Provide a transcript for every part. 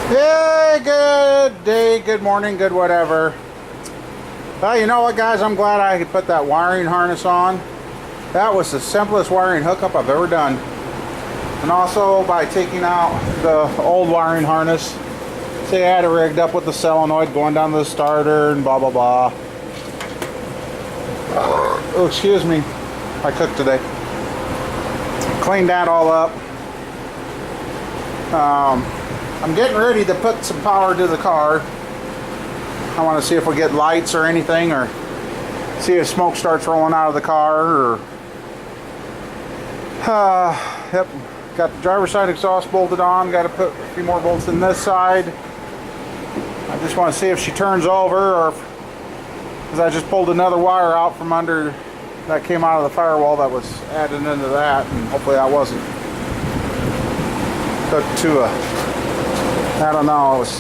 Hey, good day, good morning, good whatever. Well, you know what, guys? I'm glad I could put that wiring harness on. That was the simplest wiring hookup I've ever done. And also by taking out the old wiring harness. See, I had it rigged up with the solenoid going down to the starter and blah, blah, blah. Oh, excuse me. I cooked today. Cleaned that all up. I'm getting ready to put some power to the car. I want to see if we get lights or anything, or see if smoke starts rolling out of the car, or yep, got the driver's side exhaust bolted on. Got to put a few more bolts in this side. I just want to see if she turns over, or because I just pulled another wire out from under that came out of the firewall that was added into that, and hopefully that wasn't hooked to a, I don't know, it was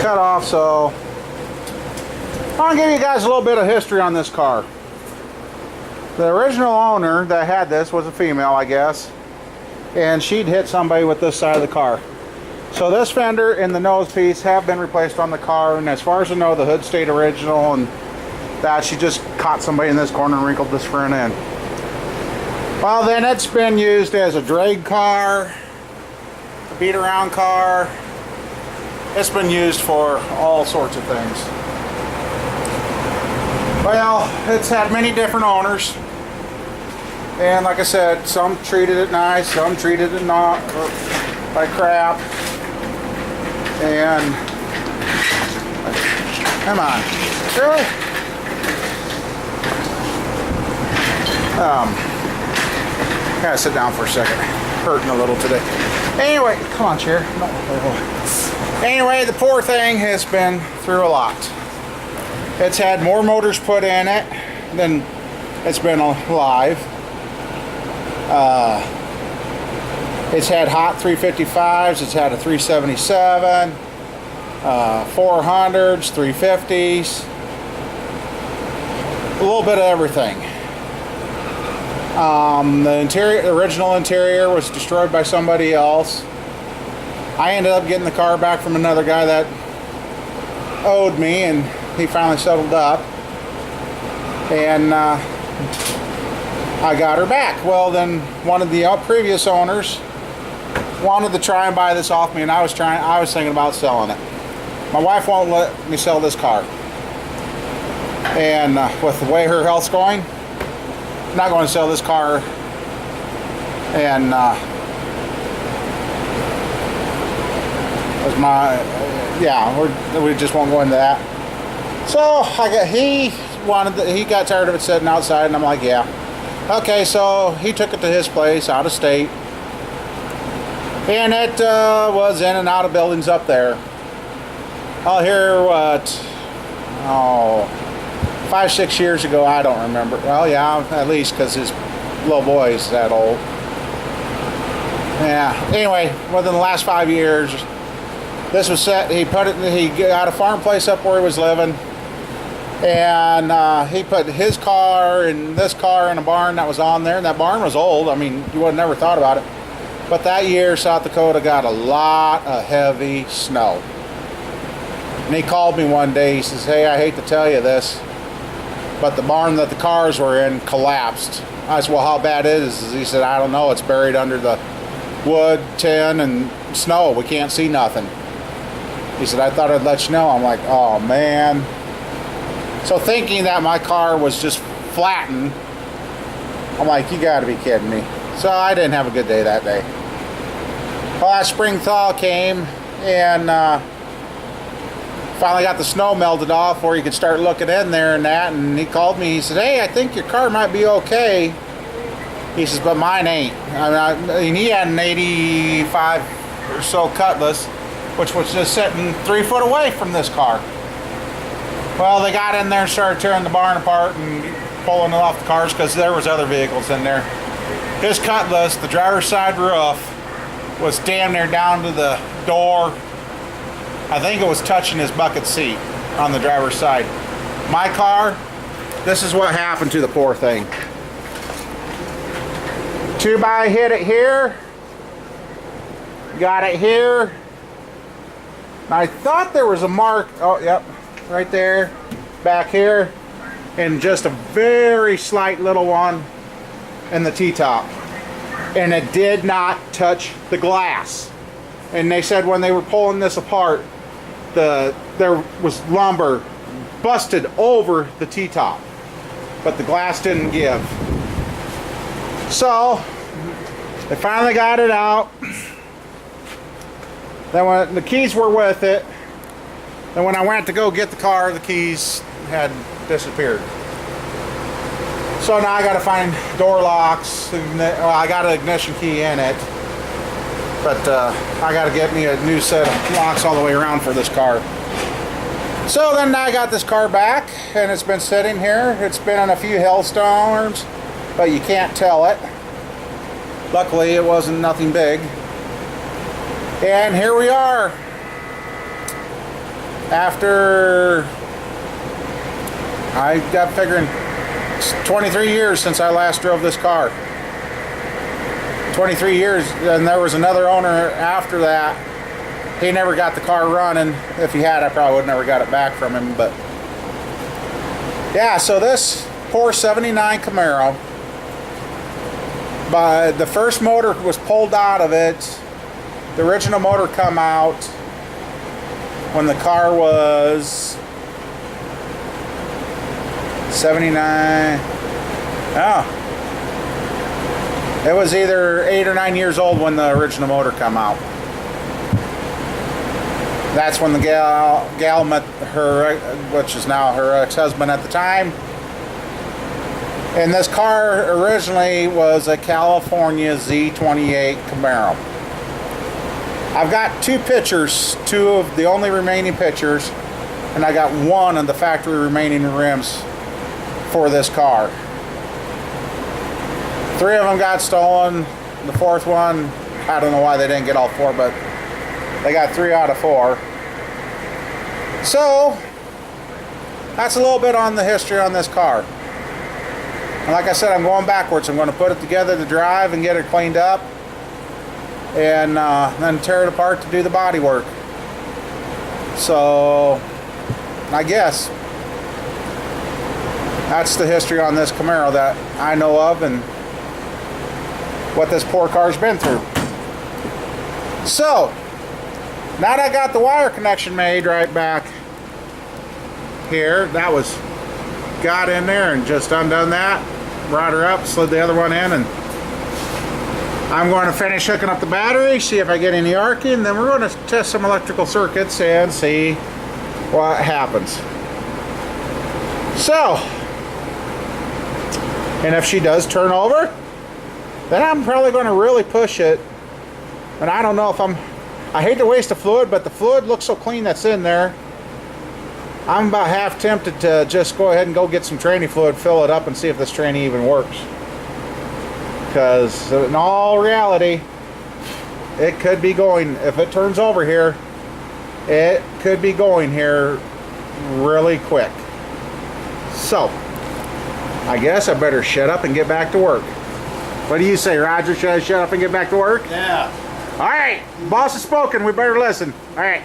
cut off. So I'll give you guys a little bit of history on this car. The original owner that had this was a female, I guess, and she'd hit somebody with this side of the car. So this fender and the nose piece have been replaced on the car, and as far as I know, the hood stayed original, and that she just caught somebody in this corner and wrinkled this front end. Well, then it's been used as a drag car, a beat around car. It's been used for all sorts of things. Well, it's had many different owners, and like I said, some treated it nice, some treated it not like crap. And come on, really? Gotta sit down for a second. Hurting a little today. Anyway, come on, chair. No. Anyway, the poor thing has been through a lot. It's had more motors put in it than it's been alive. It's had hot 355s. It's had a 377, 400s, 350s, a little bit of everything. The original interior was destroyed by somebody else. I ended up getting the car back from another guy that owed me, and he finally settled up, and I got her back. Well, then one of the previous owners wanted to try and buy this off me, and I was thinking about selling it. My wife won't let me sell this car, and with the way her health's going, I'm not going to sell this car. And we just won't go into that. So he got tired of it sitting outside, and I'm like, yeah, okay. So he took it to his place out of state, and it was in and out of buildings up there. I'll hear what, 5-6 years ago, I don't remember. Well, yeah, at least, because his little boy's that old. Yeah. Anyway, within the last 5 years, this was set. He got a farm place up where he was living, and he put his car and this car in a barn that was on there. And that barn was old. I mean, you would have never thought about it. But that year, South Dakota got a lot of heavy snow. And he called me one day. He says, "Hey, I hate to tell you this, but the barn that the cars were in collapsed." I said, "Well, how bad is it?" He said, "I don't know. It's buried under the wood, tin, and snow. We can't see nothing." He said, "I thought I'd let you know." I'm like, oh, man. So thinking that my car was just flattened, I'm like, you got to be kidding me. So I didn't have a good day that day. Well, that spring thaw came, and finally got the snow melted off where you could start looking in there and that. And he called me. He said, "Hey, I think your car might be okay." He says, "But mine ain't." I mean, he had an 85 or so Cutlass, which was just sitting 3 foot away from this car. Well, they got in there and started tearing the barn apart and pulling it off the cars because there was other vehicles in there. His Cutlass, the driver's side roof, was damn near down to the door. I think it was touching his bucket seat on the driver's side. My car, this is what happened to the poor thing. 2x hit it here, Got it here. I thought there was a mark. Oh, yep, right there, back here, and just a very slight little one in the T-top. And it did not touch the glass. And they said when they were pulling this apart, there was lumber busted over the T-top, but the glass didn't give. So they finally got it out. Then when the keys were with it, then when I went to go get the car, the keys had disappeared. So now I got to find door locks. Well, I got an ignition key in it, but I got to get me a new set of locks all the way around for this car. So then I got this car back, and it's been sitting here. It's been in a few hailstorms, but you can't tell it. Luckily, it wasn't nothing big. And here we are. After, I got figuring, it's 23 years since I last drove this car. 23 years, and there was another owner after that. He never got the car running. If he had, I probably would never got it back from him. But yeah, so this poor 79 Camaro, but the first motor was pulled out of it. The original motor come out when the car was 79. Oh, it was either 8 or 9 years old when the original motor come out. That's when the gal met her, which is now her ex-husband at the time. And this car originally was a California Z28 Camaro. I've got two pictures, two of the only remaining pictures, and I got one of the factory remaining rims for this car. 3 of them got stolen. The 4th one, I don't know why they didn't get all 4, but they got 3 out of 4. So that's a little bit on the history on this car. And like I said, I'm going backwards. I'm going to put it together to drive and get it cleaned up, and then tear it apart to do the body work. So I guess that's the history on this Camaro that I know of, and what this poor car's been through. So now that I got the wire connection made right back here, that was got in there and just undone that, brought her up, slid the other one in, and I'm going to finish hooking up the battery, see if I get any arcing, and then we're going to test some electrical circuits and see what happens. So, and if she does turn over, then I'm probably going to really push it. And I don't know if I hate to waste the fluid, but the fluid looks so clean that's in there. I'm about half tempted to just go ahead and go get some tranny fluid, fill it up, and see if this tranny even works. Because in all reality, it could be going, if it turns over here, it could be going here really quick. So, I guess I better shut up and get back to work. What do you say, Roger? Should I shut up and get back to work? Yeah. All right, boss has spoken. We better listen. All right.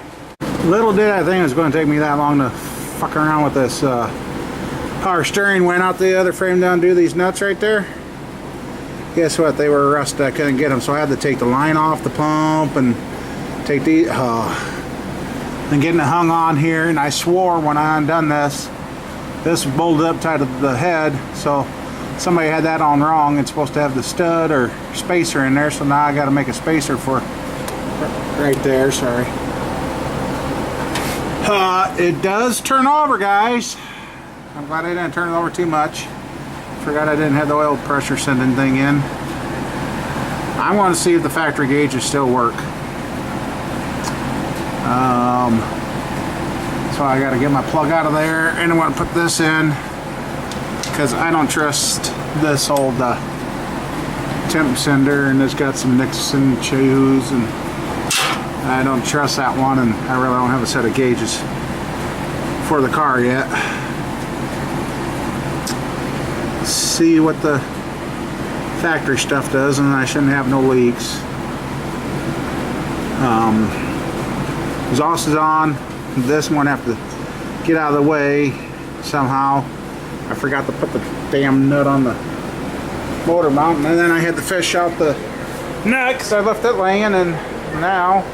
Little did I think it was going to take me that long to fuck around with this power steering. Went out the other frame down, do these nuts right there. Guess what? They were rusted. I couldn't get them, so I had to take the line off the pump and take the and getting it hung on here. And I swore when I undone this was bolted up tight to the head, so somebody had that on wrong. It's supposed to have the stud or spacer in there, so now I got to make a spacer for right there. Sorry. It does turn over, guys. I'm glad I didn't turn it over too much. Forgot I didn't have the oil pressure sending thing in. I want to see if the factory gauges still work. So I got to get my plug out of there, and I want to put this in because I don't trust this old temp sender, and it's got some Nixon chews, and I don't trust that one, and I really don't have a set of gauges for the car yet. See what the factory stuff does, and I shouldn't have no leaks. Exhaust is on. This one I have to get out of the way somehow. I forgot to put the damn nut on the motor mount, and then I had to fish out the nut because I left it laying, and now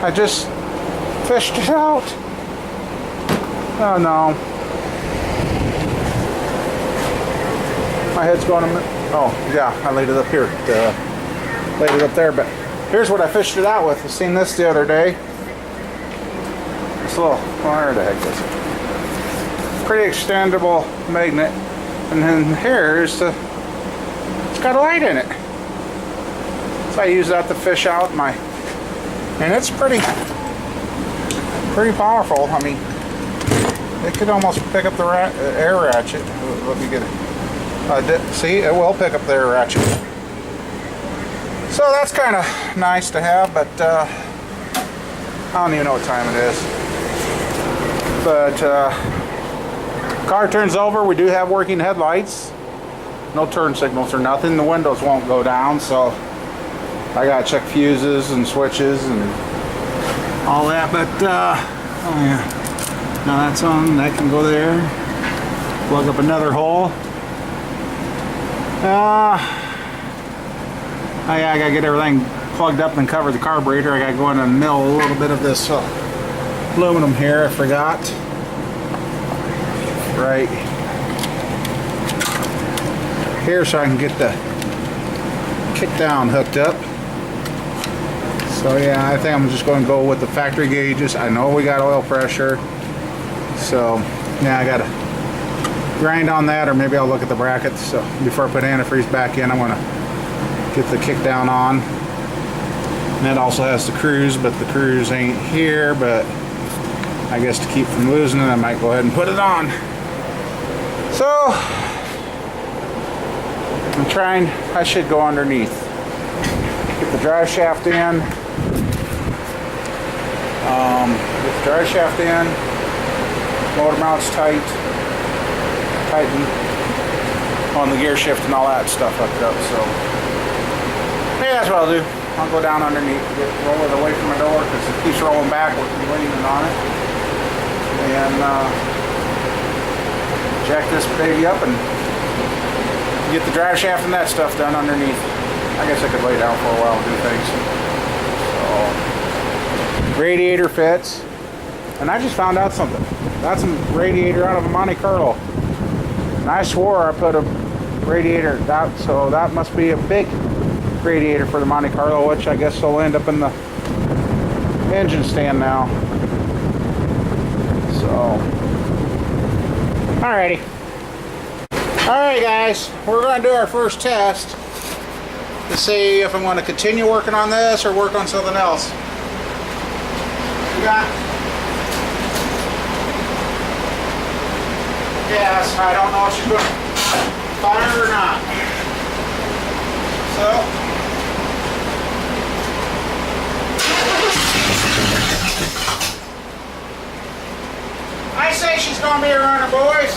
I just fished it out. Oh no. My head's going to... Oh, yeah, I laid it up here. Laid it up there, but here's what I fished it out with. I seen this the other day. This little... Where the heck is it? Pretty extendable magnet. And then here's the... It's got a light in it. So I use that to fish out my... And it's pretty powerful. I mean, it could almost pick up the air ratchet. Let me get it. See, it will pick up the air ratchet. So that's kind of nice to have, but I don't even know what time it is. But car turns over. We do have working headlights. No turn signals or nothing. The windows won't go down, so I gotta check fuses and switches and all that. But oh yeah, now that's on. That can go there. Plug up another hole. I gotta get everything plugged up and cover the carburetor. I gotta go in and mill a little bit of this aluminum here. I forgot. Right here, so I can get the kick down hooked up. So yeah, I think I'm just going to go with the factory gauges. I know we got oil pressure, so yeah, I gotta grind on that, or maybe I'll look at the brackets. So before I put antifreeze back in, I'm going to get the kick down on. And it also has the cruise, but the cruise ain't here. But I guess to keep from losing it, I might go ahead and put it on. So I'm trying. I should go underneath. Get the drive shaft in. Get the drive shaft in. Motor mount's tight. Tighten on the gear shift and all that stuff hooked up. So yeah, that's what I'll do. I'll go down underneath, roll it away from my door because it keeps rolling back with me leaning on it, and jack this baby up and get the drive shaft and that stuff done underneath. I guess I could lay down for a while and do things. So radiator fits, and I just found out something. That's a radiator out of a Monte Carlo. And I swore I put a radiator out, so that must be a big radiator for the Monte Carlo, which I guess will end up in the engine stand now. So, alrighty. Alright guys, we're going to do our first test to see if I'm going to continue working on this or work on something else. We got... Yes, I don't know if she's going to fire or not. So, I say she's going to be a runner, boys.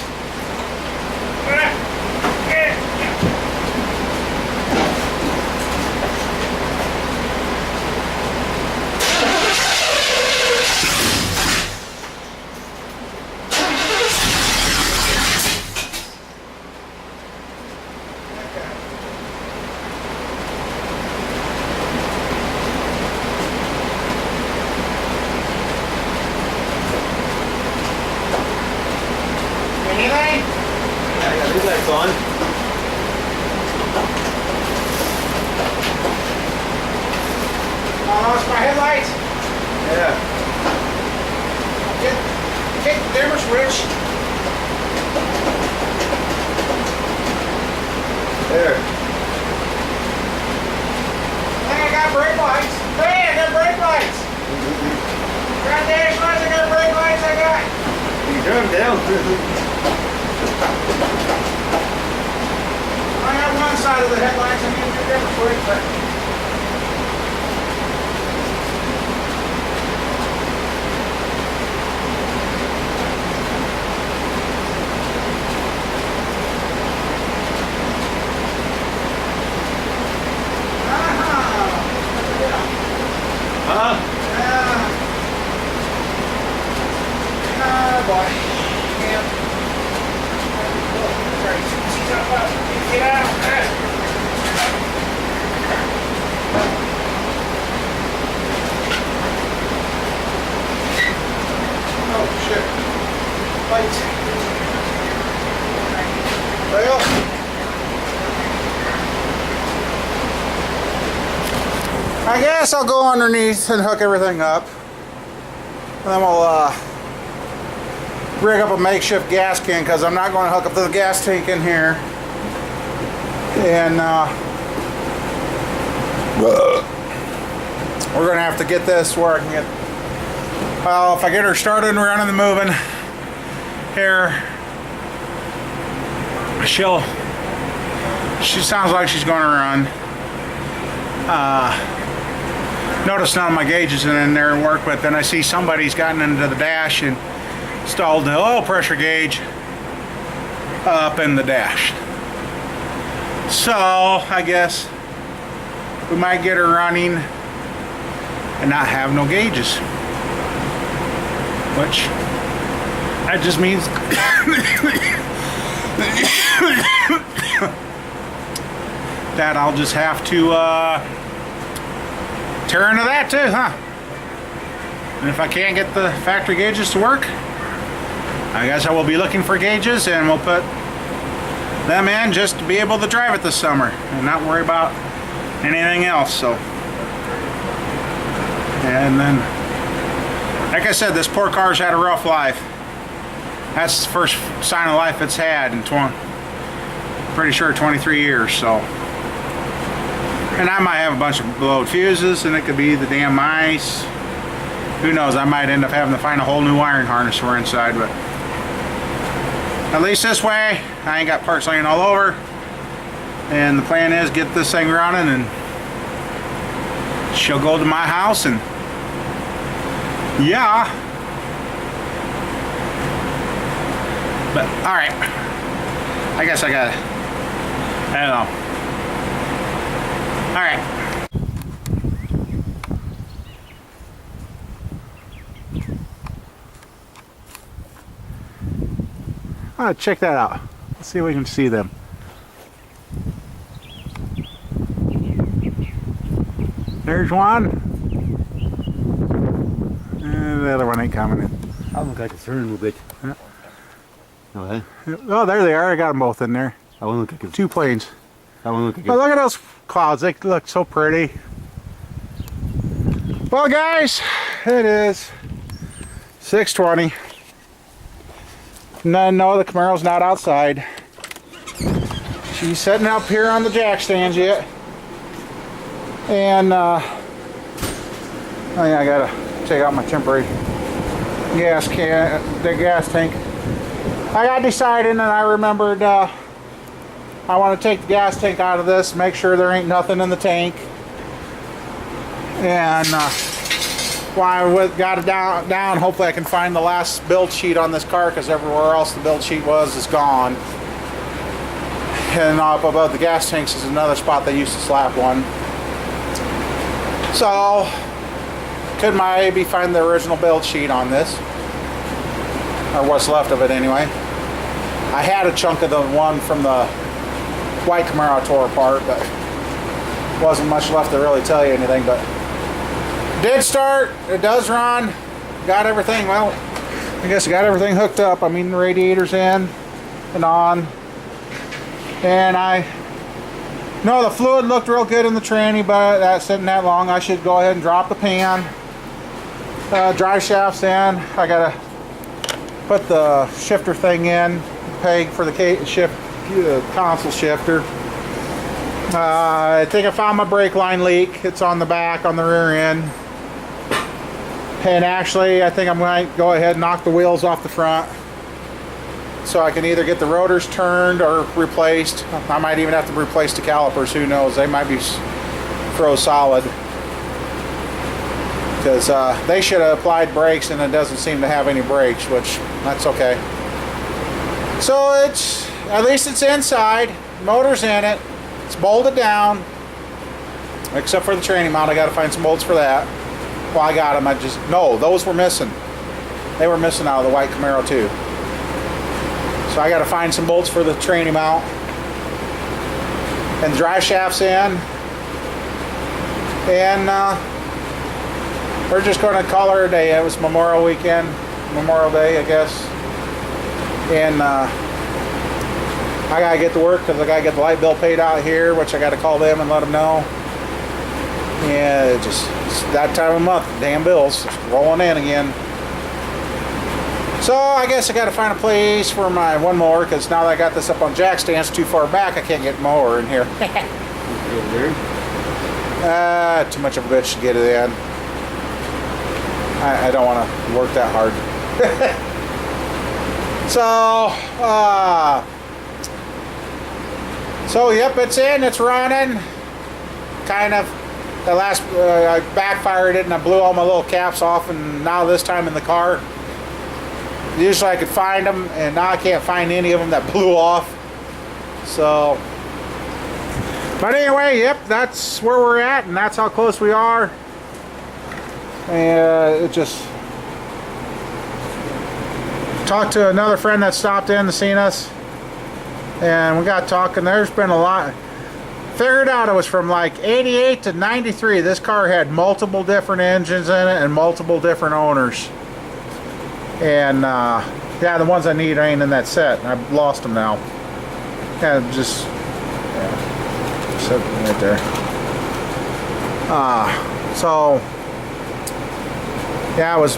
On. I lost my headlights. Yeah. Kick the dimmer switch. There. Hey, I got brake lights. Hey, I got brake lights. God damn, as long as I got brake lights, I got. You turn them down. I got one side of the headlights. I need to do dimmer switch, but. boy. Can't. Get out. Oh shit. Lights. Well. I guess I'll go underneath and hook everything up. And then we'll rig up a makeshift gas can because I'm not going to hook up the gas tank in here. And we're going to have to get this where I can get, well, if I get her started and running and moving here, she sounds like she's going to run. Notice none of my gauges in there and work, but then I see somebody's gotten into the dash and installed the oil pressure gauge up in the dash. So I guess we might get her running and not have no gauges, which that just means that I'll just have to tear into that too, huh? And if I can't get the factory gauges to work, I guess I will be looking for gauges, and we'll put them in just to be able to drive it this summer and not worry about anything else. So, and then, like I said, this poor car's had a rough life. That's the first sign of life it's had in pretty sure 23 years. So, and I might have a bunch of blowed fuses, and it could be the damn mice. Who knows? I might end up having to find a whole new wiring harness for inside, but at least this way I ain't got parts laying all over. And the plan is get this thing running, and she'll go to my house, and yeah. But all right, I guess I gotta, I don't know. All right. Check that out. Let's see if we can see them. There's one. And the other one ain't coming in. I look like it's turning a little bit. Yeah. Okay. Oh, there they are. I got them both in there. I want to look like it's, Two planes. I want to look like But look at those clouds. They look so pretty. Well, guys, it is 6:20. No, the Camaro's not outside. She's sitting up here on the jack stands yet. And, oh yeah, I gotta take out my temporary gas can, the gas tank. I got decided, and I remembered I want to take the gas tank out of this, make sure there ain't nothing in the tank. And while I got it down, hopefully I can find the last build sheet on this car, because everywhere else the build sheet was is gone. And up above the gas tanks is another spot they used to slap one. So could maybe find the original build sheet on this, or what's left of it anyway. I had a chunk of the one from the white Camaro I tore apart, but wasn't much left to really tell you anything. But did start, it does run, got everything, well, I guess I got everything hooked up. I mean, the radiator's in and on, and I know the fluid looked real good in the tranny, but that's sitting that long. I should go ahead and drop the pan. Drive shaft's in. I gotta put the shifter thing in, peg for the console shifter. I think I found my brake line leak. It's on the back, on the rear end. And actually, I think I might go ahead and knock the wheels off the front, so I can either get the rotors turned or replaced. I might even have to replace the calipers, who knows. They might be froze solid, because they should have applied brakes, and it doesn't seem to have any brakes, which that's okay. So it's, at least it's inside, motor's in it, it's bolted down, except for the training mount. I got to find some bolts for that. Well, I got them. No, those were missing. They were missing out of the white Camaro too. So I got to find some bolts for the tranny mount. And the drive shaft's in. And we're just going to call her a day. It was Memorial Weekend, Memorial Day, I guess. And I gotta get to work because I gotta get the light bill paid out here, which I gotta call them and let them know. Yeah, it's that time of month, damn bills just rolling in again. So I guess I gotta find a place for my one mower, because now that I got this up on jack stands too far back, I can't get the mower in here. Too much of a bitch to get it in. I don't want to work that hard. So yep, it's in, it's running. Kind of. The last, I backfired it and I blew all my little caps off, and now this time in the car, usually I could find them, and now I can't find any of them that blew off. So, but anyway, yep, that's where we're at, and that's how close we are. And it just talked to another friend that stopped in to see us, and we got talking. There's been a lot. Figured out it was from like 88 to 93. This car had multiple different engines in it and multiple different owners. And yeah, the ones I need ain't in that set. I've lost them now. Yeah, just sitting right there. So yeah, I was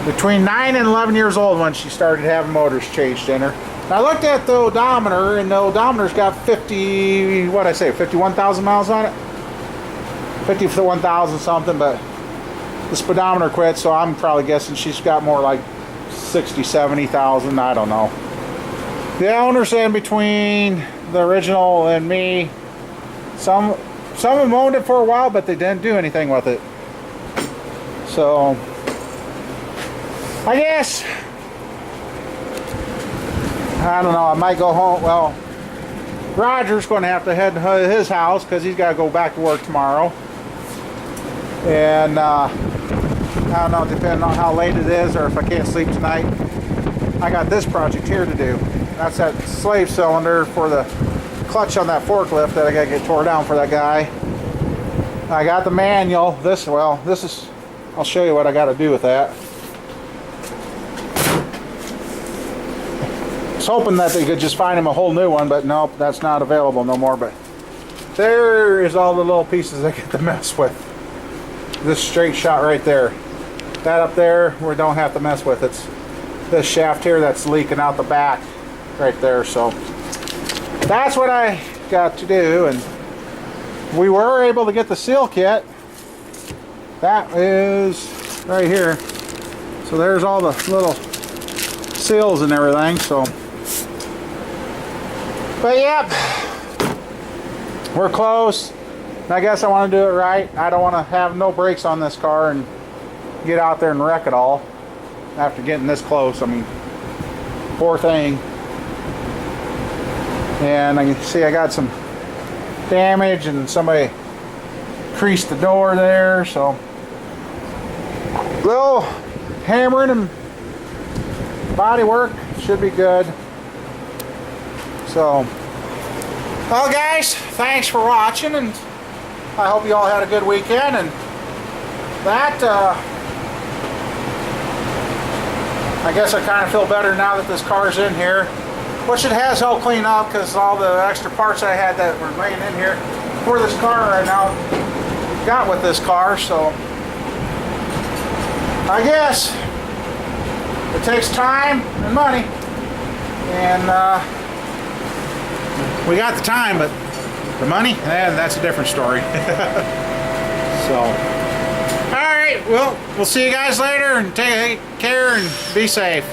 between 9 and 11 years old when she started having motors changed in her. I looked at the odometer, and the odometer's got 51,000 miles on it. 51,000 something, but the speedometer quit, so I'm probably guessing she's got more like 60, 70,000, I don't know. The owners in between the original and me, some of them owned it for a while, but they didn't do anything with it. So, I guess, I don't know, I might go home. Well, Roger's going to have to head to his house because he's got to go back to work tomorrow. And I don't know, depending on how late it is or if I can't sleep tonight, I got this project here to do. That's that slave cylinder for the clutch on that forklift that I got to get tore down for that guy. I got the manual. This is, I'll show you what I got to do with that. I was hoping that they could just find him a whole new one, but nope, that's not available no more. But there is all the little pieces I get to mess with. This straight shot right there. That up there, we don't have to mess with. It's this shaft here that's leaking out the back right there. So that's what I got to do. And we were able to get the seal kit. That is right here. So there's all the little seals and everything. So, but yep, we're close. I guess I want to do it right. I don't want to have no brakes on this car and get out there and wreck it all after getting this close. I mean, poor thing. And I can see I got some damage and somebody creased the door there, so little hammering and body work should be good. So, well guys, thanks for watching, and I hope you all had a good weekend. And that I guess I kind of feel better now that this car's in here, which it has helped clean up because all the extra parts I had that were laying in here for this car I now got with this car. So I guess it takes time and money, and we got the time, but the money, that's a different story. So, all right, well, we'll see you guys later, and take care and be safe.